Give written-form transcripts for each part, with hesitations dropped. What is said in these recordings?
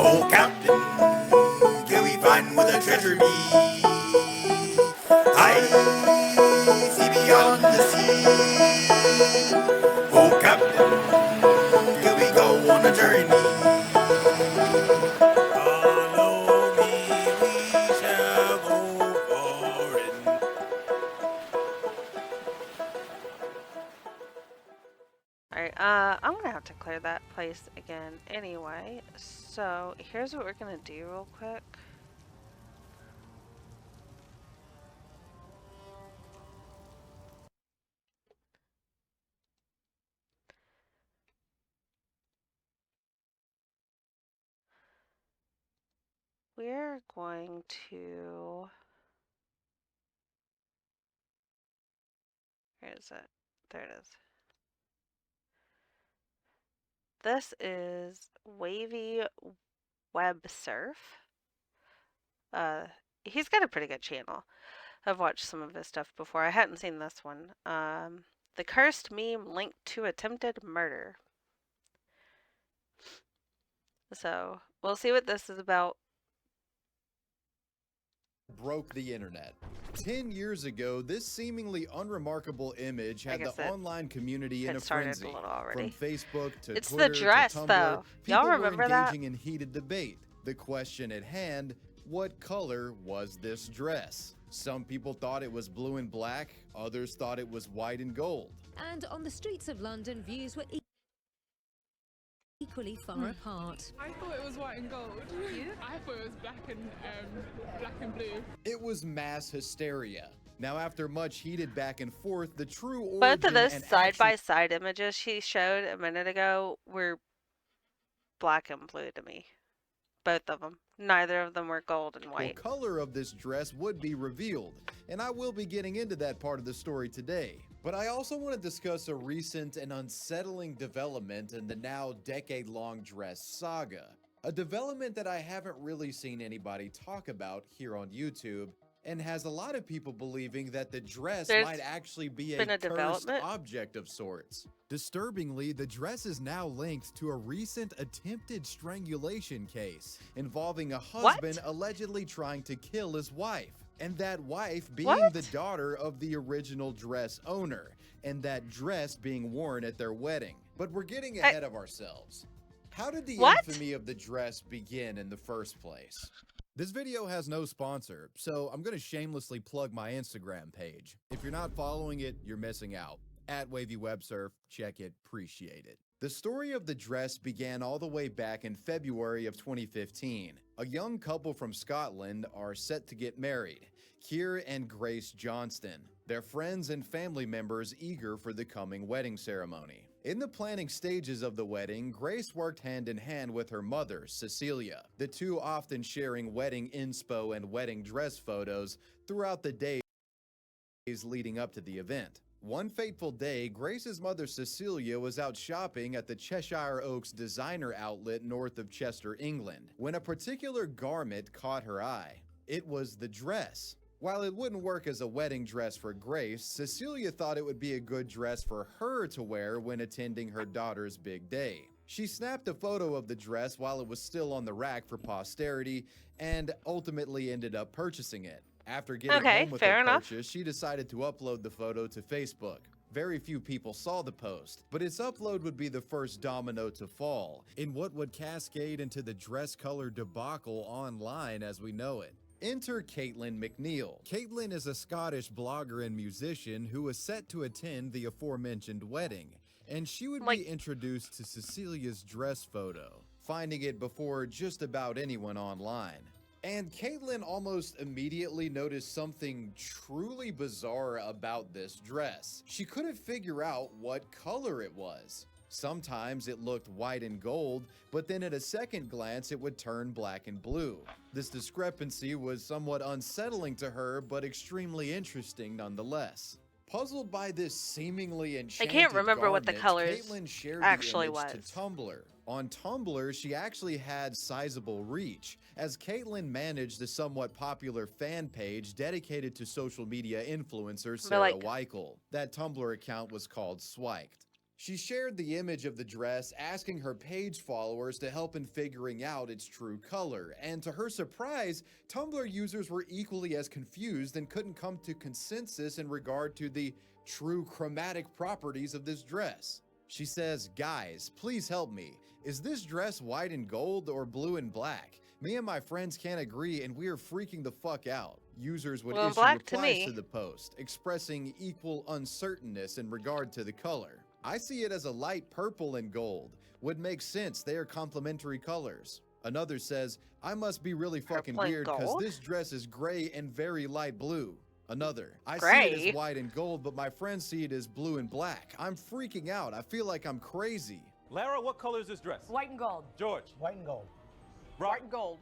Oh, Captain, can we find where the treasure be? I see beyond the sea. Oh, Captain, can we go on a journey? Follow me, we shall go foreign. Alright, I'm gonna have to clear that place again anyway. So here's what we're gonna do real quick. We're going to... Where is it? There it is. This is WavyWebSurf. He's got a pretty good channel. I've watched some of his stuff before. I hadn't seen this one. The cursed meme linked to attempted murder. So we'll see what this is about. Broke the internet. 10 years ago, this seemingly unremarkable image had the online community in a frenzy. From Facebook to it's Twitter the dress, to Tumblr, though. Y'all remember people were engaging in heated debate. The question at hand, what color was this dress? Some people thought it was blue and black, others thought it was white and gold. And on the streets of London, views were equally far apart. I thought it was white and gold. You? I thought it was black and blue. It was mass hysteria. Now, after much heated back and forth, the true origin both of those side-by-side images she showed a minute ago were black and blue to me. Both of them. Neither of them were gold and white. The color of this dress would be revealed, and I will be getting into that part of the story today. But I also want to discuss a recent and unsettling development in the now decade-long dress saga. A development that I haven't really seen anybody talk about here on YouTube, and has a lot of people believing that the dress might actually be a cursed object of sorts. Disturbingly, the dress is now linked to a recent attempted strangulation case involving a husband allegedly trying to kill his wife, and that wife being the daughter of the original dress owner, and that dress being worn at their wedding. But we're getting ahead of ourselves. How did the infamy of the dress begin in the first place? This video has no sponsor, so I'm going to shamelessly plug my Instagram page. If you're not following it, you're missing out. At WavyWebSurf, check it, appreciate it. The story of the dress began all the way back in February of 2015. A young couple from Scotland are set to get married, Keir and Grace Johnston, their friends and family members eager for the coming wedding ceremony. In the planning stages of the wedding, Grace worked hand in hand with her mother, Cecilia, the two often sharing wedding inspo and wedding dress photos throughout the days leading up to the event. One fateful day, Grace's mother Cecilia was out shopping at the Cheshire Oaks designer outlet north of Chester, England, when a particular garment caught her eye. It was the dress. While it wouldn't work as a wedding dress for Grace, Cecilia thought it would be a good dress for her to wear when attending her daughter's big day. She snapped a photo of the dress while it was still on the rack for posterity and ultimately ended up purchasing it. After getting home with her purchase, she decided to upload the photo to Facebook. Very few people saw the post, but its upload would be the first domino to fall in what would cascade into the dress color debacle online as we know it. Enter Caitlin McNeil. Caitlin is a Scottish blogger and musician who was set to attend the aforementioned wedding, and she would be introduced to Cecilia's dress photo, finding it before just about anyone online. And Caitlin almost immediately noticed something truly bizarre about this dress. She couldn't figure out what color it was. Sometimes it looked white and gold, but then at a second glance it would turn black and blue. This discrepancy was somewhat unsettling to her, but extremely interesting nonetheless. Puzzled by this seemingly enchanted I can't remember what the colors Caitlin shared actually the image was. to Tumblr. On Tumblr, she actually had sizable reach, as Caitlin managed a somewhat popular fan page dedicated to social media influencer Sarah Weichel. That Tumblr account was called Swiked. She shared the image of the dress, asking her page followers to help in figuring out its true color, and to her surprise, Tumblr users were equally as confused and couldn't come to consensus in regard to the true chromatic properties of this dress. She says, "Guys, please help me. Is this dress white and gold or blue and black? Me and my friends can't agree and we are freaking the fuck out." Users would Blue and issue black to replies me. to the post, expressing equal uncertainness in regard to the color. "I see it as a light purple and gold. Would make sense, they are complementary colors." Another says, "I must be really fucking Purple and weird because gold? this dress is gray and very light blue." Another, "I see Gray? it as white and gold, but my friends see it as blue and black. I'm freaking out. I feel like I'm crazy." Lara, what color is this dress? White and gold. George. White and gold. Rock. and gold.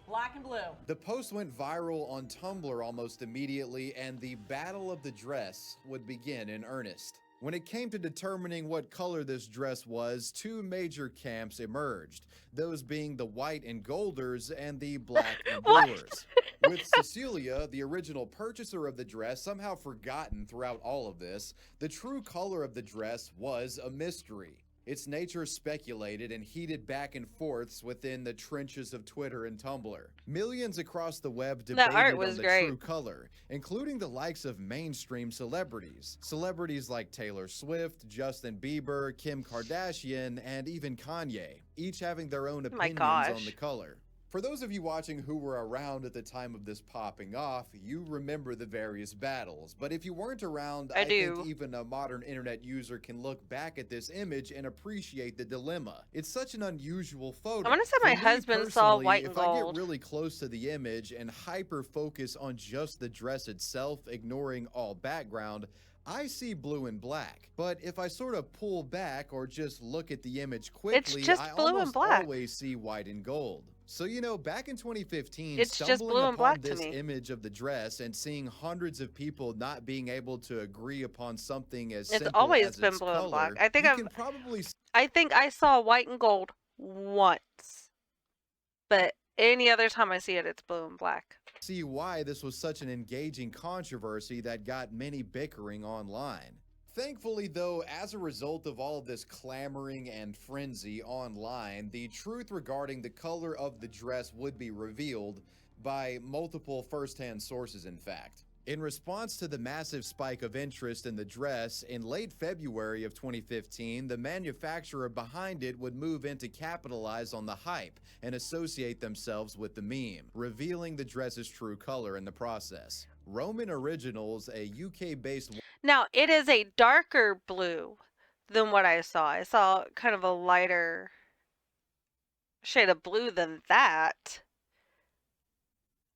Black and blue. The post went viral on Tumblr almost immediately, and the battle of the dress would begin in earnest. When it came to determining what color this dress was, two major camps emerged, those being the white and golders and the black and What? bluers. With Cecilia, the original purchaser of the dress, somehow forgotten throughout all of this, the true color of the dress was a mystery. Its nature speculated and heated back and forths within the trenches of Twitter and Tumblr. Millions across the web debated art on was the great. true color, including the likes of mainstream celebrities. Celebrities like Taylor Swift, Justin Bieber, Kim Kardashian, and even Kanye, each having their own Oh my opinions on gosh. the color. For those of you watching who were around at the time of this popping off, you remember the various battles. But if you weren't around, I think do. even a modern internet user can look back at this image and appreciate the dilemma. It's such an unusual photo. I wanna say For my me husband saw personally, white and if I get gold. really close to the image and hyper focus on just the dress itself, ignoring all background, I see blue and black. But if I sort of pull back or just look at the image quickly, just I blue and almost black. always see white and gold. So, back in 2015, It's just stumbling blue and upon black to this me. image of the dress and seeing hundreds of people not being able to agree upon something as It's simple always as been its blue and black. color, I think you I've- can probably I think I saw white and gold once. But any other time I see it, it's blue and black. see why this was such an engaging controversy that got many bickering online. Thankfully, though, as a result of all of this clamoring and frenzy online, the truth regarding the color of the dress would be revealed by multiple first-hand sources, in fact. In response to the massive spike of interest in the dress, in late February of 2015, the manufacturer behind it would move in to capitalize on the hype and associate themselves with the meme, revealing the dress's true color in the process. Roman Originals, a UK-based Now, it is a darker blue than what I saw. I saw kind of a lighter shade of blue than that.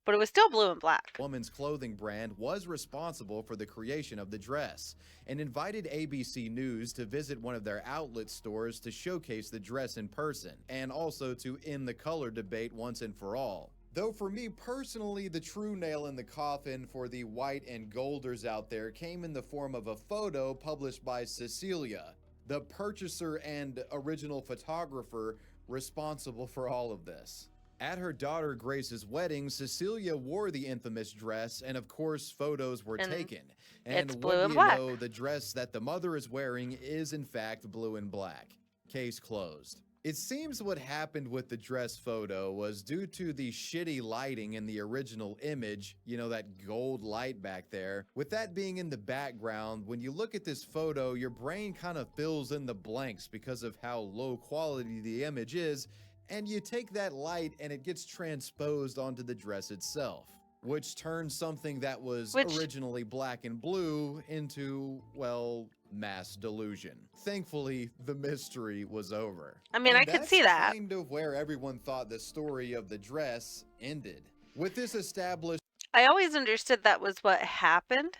But it was still blue and black. woman's clothing brand was responsible for the creation of the dress and invited ABC News to visit one of their outlet stores to showcase the dress in person and also to end the color debate once and for all. Though for me personally, the true nail in the coffin for the white and golders out there came in the form of a photo published by Cecilia, the purchaser and original photographer responsible for all of this. At her daughter Grace's wedding, Cecilia wore the infamous dress, and of course, photos were And taken. it's And blue what and do you black. know, the dress that the mother is wearing is in fact blue and black. Case closed. It seems what happened with the dress photo was due to the shitty lighting in the original image, that gold light back there. With that being in the background, when you look at this photo, your brain kind of fills in the blanks because of how low quality the image is, and you take that light and it gets transposed onto the dress itself, which turns something that was originally black and blue into, well, mass delusion. Thankfully, the mystery was over. I mean, And I could that's see that. kind of where everyone thought the story of the dress ended. With this established I always understood that was what happened.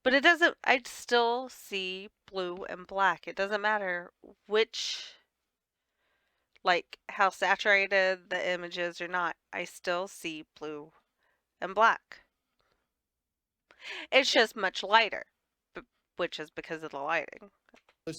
But it doesn't, I still see blue and black. It doesn't matter how saturated the image is or not. I still see blue and black. It's just much lighter, which is because of the lighting.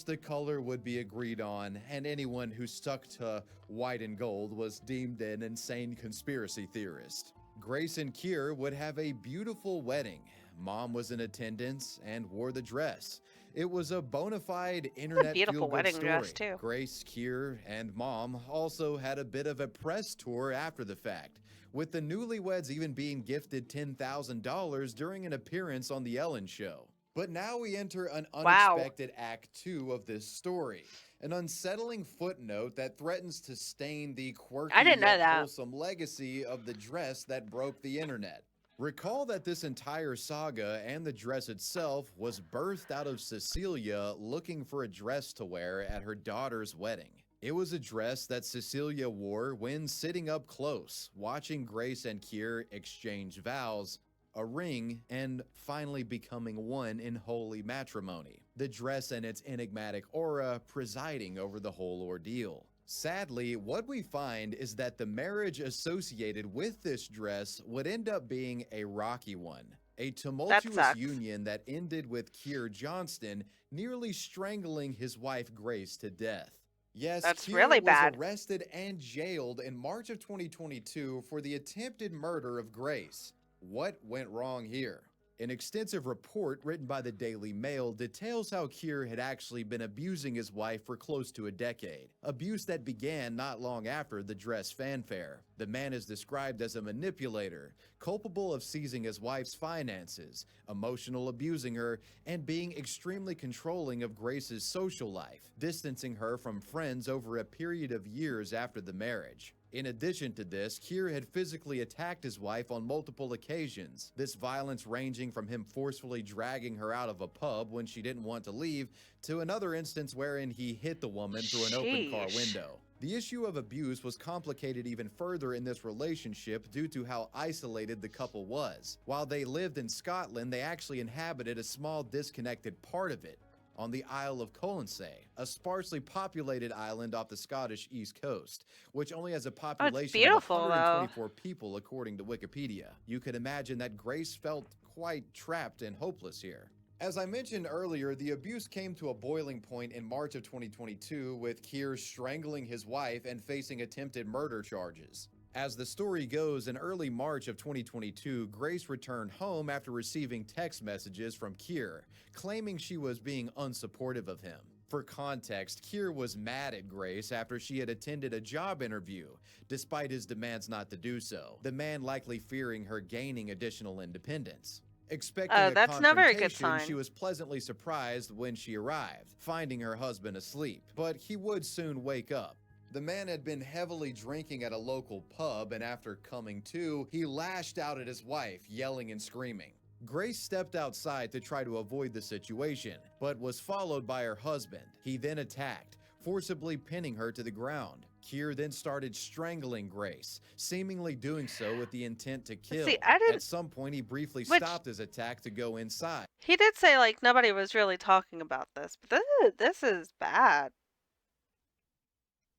the color would be agreed on, and anyone who stuck to white and gold was deemed an insane conspiracy theorist. Grace and Kier would have a beautiful wedding. Mom was in attendance and wore the dress. It was a bona fide internet beautiful feel-good wedding story. dress, too. Grace, Keir, and Mom also had a bit of a press tour after the fact, with the newlyweds even being gifted $10,000 during an appearance on The Ellen Show. But now we enter an Wow. unexpected Act 2 of this story, an unsettling footnote that threatens to stain the quirky I didn't know yet that. wholesome legacy of the dress that broke the internet. Recall that this entire saga and the dress itself was birthed out of Cecilia looking for a dress to wear at her daughter's wedding. It was a dress that Cecilia wore when sitting up close, watching Grace and Keir exchange vows, a ring, and finally becoming one in holy matrimony. The dress and its enigmatic aura presiding over the whole ordeal. Sadly, what we find is that the marriage associated with this dress would end up being a rocky one. A tumultuous sucks. union that ended with Keir Johnston nearly strangling his wife Grace to death. Yes, That's Keir really was bad. arrested and jailed in March of 2022 for the attempted murder of Grace. What went wrong here? An extensive report written by the Daily Mail details how Keir had actually been abusing his wife for close to a decade, abuse that began not long after the dress fanfare. The man is described as a manipulator, culpable of seizing his wife's finances, emotional abusing her, and being extremely controlling of Grace's social life, distancing her from friends over a period of years after the marriage. In addition to this, Keir had physically attacked his wife on multiple occasions, this violence ranging from him forcefully dragging her out of a pub when she didn't want to leave, to another instance wherein he hit the woman through an open car Sheesh. window. The issue of abuse was complicated even further in this relationship due to how isolated the couple was. While they lived in Scotland, they actually inhabited a small disconnected part of it, on the Isle of Colonsay, a sparsely populated island off the Scottish east coast, which only has a population of beautiful, though. 124 people according to Wikipedia. You could imagine that Grace felt quite trapped and hopeless here. As I mentioned earlier, the abuse came to a boiling point in March of 2022 with Keir strangling his wife and facing attempted murder charges. As the story goes, in early March of 2022, Grace returned home after receiving text messages from Keir, claiming she was being unsupportive of him. For context, Keir was mad at Grace after she had attended a job interview, despite his demands not to do so, the man likely fearing her gaining additional independence. Expecting a That's never a good confrontation, sign. she was pleasantly surprised when she arrived, finding her husband asleep, but he would soon wake up. The man had been heavily drinking at a local pub, and after coming to, he lashed out at his wife, yelling and screaming. Grace stepped outside to try to avoid the situation, but was followed by her husband. He then attacked, forcibly pinning her to the ground. Keir then started strangling Grace, seemingly doing so with the intent to kill. See, I didn't- At some point, he briefly Which- stopped his attack to go inside. He did say, like, nobody was really talking about this, but this is bad.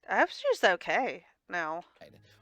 I hope she's okay now.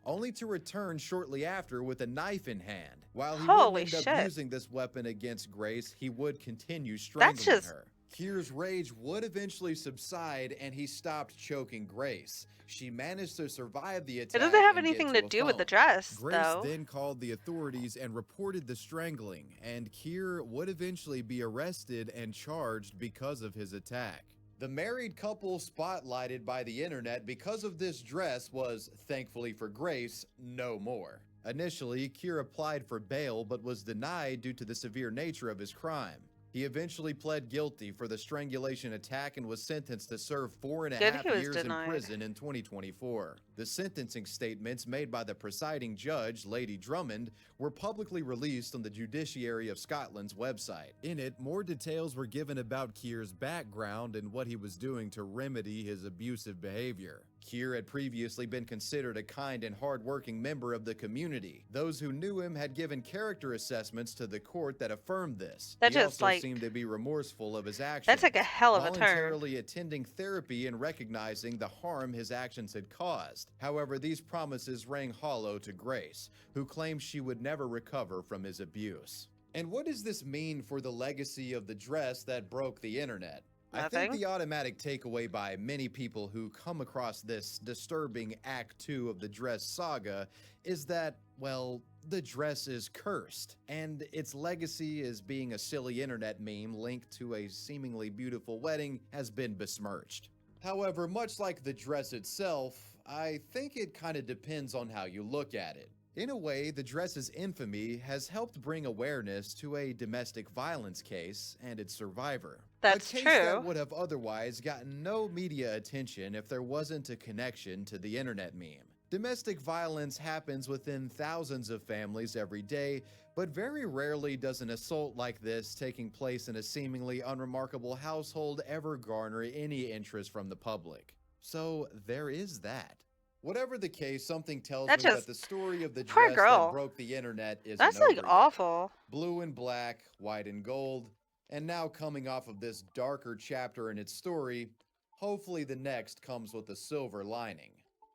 Only to return shortly after with a knife in hand. While he Holy wouldn't end up shit. using this weapon against Grace, he would continue strangling just- her. Keir's rage would eventually subside and he stopped choking Grace. She managed to survive the attack. It doesn't have and get anything to to a do with the phone. dress, Grace though. then called the authorities and reported the strangling, and Keir would eventually be arrested and charged because of his attack. The married couple spotlighted by the internet because of this dress was, thankfully for Grace, no more. Initially, Keir applied for bail but was denied due to the severe nature of his crime. He eventually pled guilty for the strangulation attack and was sentenced to serve 4.5 Good he was years denied. in prison in 2024. The sentencing statements made by the presiding judge, Lady Drummond, were publicly released on the Judiciary of Scotland's website. In it, more details were given about Keir's background and what he was doing to remedy his abusive behavior. Keir had previously been considered a kind and hard-working member of the community. Those who knew him had given character assessments to the court that affirmed this. That He just, also like- seemed to be remorseful of his actions. That's like a hell of a turn. Voluntarily attending therapy and recognizing the harm his actions had caused. However, these promises rang hollow to Grace, who claimed she would never recover from his abuse. And what does this mean for the legacy of the dress that broke the internet? I think Nothing. the automatic takeaway by many people who come across this disturbing Act 2 of the dress saga is that, well, the dress is cursed, and its legacy as being a silly internet meme linked to a seemingly beautiful wedding has been besmirched. However, much like the dress itself, I think it kind of depends on how you look at it. In a way, the dress's infamy has helped bring awareness to a domestic violence case and its survivor. That's a case true. that would have otherwise gotten no media attention if there wasn't a connection to the internet meme. Domestic violence happens within thousands of families every day, but very rarely does an assault like this taking place in a seemingly unremarkable household ever garner any interest from the public. So there is that. Whatever the case, something tells That me that just- the story of the poor dress girl. that broke the internet isn't That's over like yet. awful. Blue and black, white and gold, and now coming off of this darker chapter in its story, hopefully the next comes with a silver lining.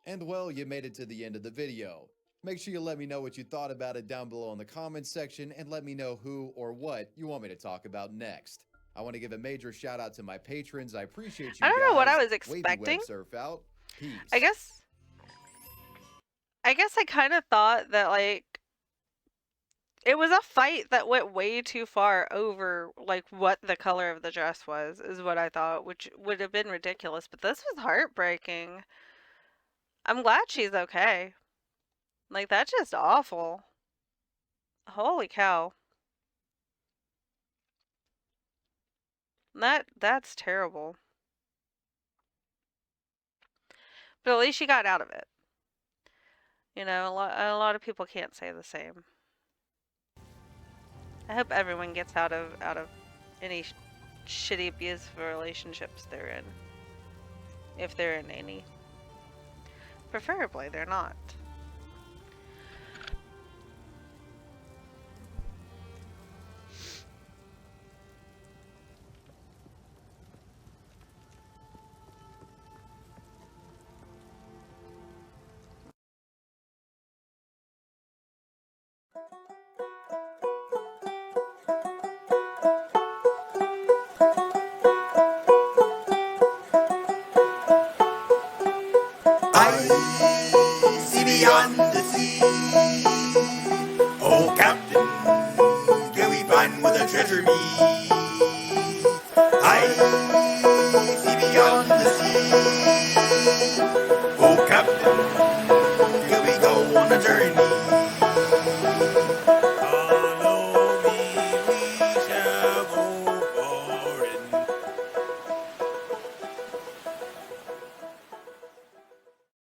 And well, you made it to the end of the video. Make sure you let me know what you thought about it down below in the comments section, and let me know who or what you want me to talk about next. I want to give a major shout out to my patrons. I appreciate you I don't know what I guys. was expecting. WavyWebSurf out. Peace. I guess I kind of thought that, like, it was a fight that went way too far over, like, what the color of the dress was, is what I thought, which would have been ridiculous. But this was heartbreaking. I'm glad she's okay. Like, that's just awful. Holy cow. That's terrible. But at least she got out of it. You know, a lot of people can't say the same. I hope everyone gets out of any shitty abusive relationships they're in. If they're in any. Preferably they're not. I see beyond